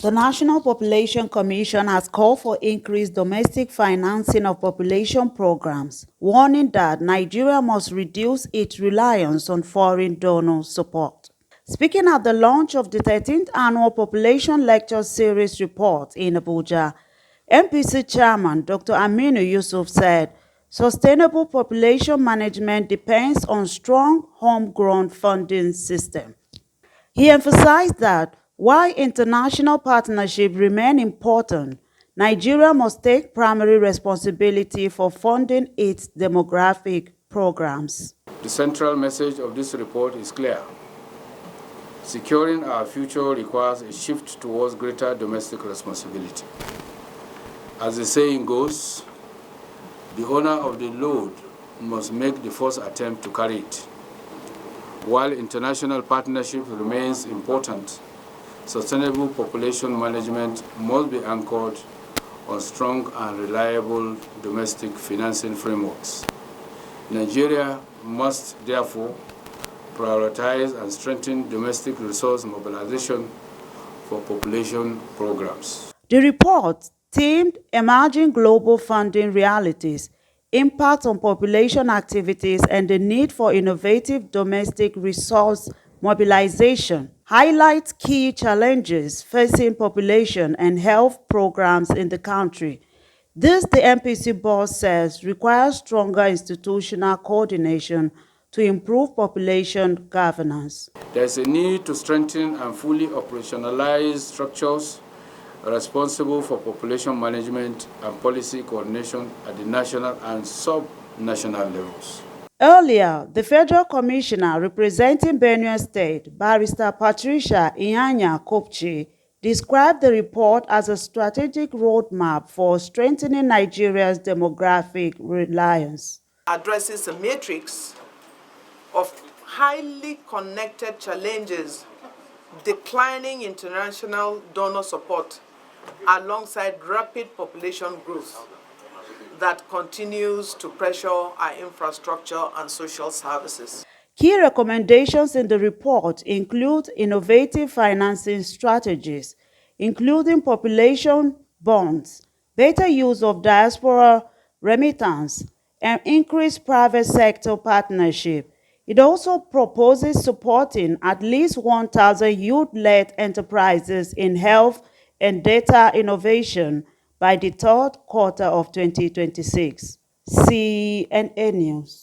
The National Population Commission has called for increased domestic financing of population programs, warning that Nigeria must reduce its reliance on foreign donor support. Speaking at the launch of the 13th Annual Population Lecture Series report in Abuja, NPC Chairman Dr. Aminu Yusuf said, sustainable population management depends on strong homegrown funding system. He emphasized that while international partnerships remain important, Nigeria must take primary responsibility for funding its demographic programs. The central message of this report is clear. Securing our future requires a shift towards greater domestic responsibility. As the saying goes, the owner of the load must make the first attempt to carry it. While international partnership remains important, sustainable population management must be anchored on strong and reliable domestic financing frameworks. Nigeria must therefore prioritize and strengthen domestic resource mobilization for population programs. The report themed Emerging Global Funding Realities, Impact on Population Activities and the Need for Innovative Domestic Resource Mobilization highlights key challenges facing population and health programs in the country. This, the NPC boss says, requires stronger institutional coordination to improve population governance. There is a need to strengthen and fully operationalize structures responsible for population management and policy coordination at the national and sub-national levels. Earlier, the Federal Commissioner representing Benue State, Barrister Patricia Inyanya Kopchi, described the report as a strategic roadmap for strengthening Nigeria's demographic reliance. Addresses a matrix of highly connected challenges, declining international donor support alongside rapid population growth that continues to pressure our infrastructure and social services. Key recommendations in the report include innovative financing strategies, including population bonds, better use of diaspora remittance, and increased private sector partnership. It also proposes supporting at least 1,000 youth-led enterprises in health and data innovation by the third quarter of 2026. CNN News.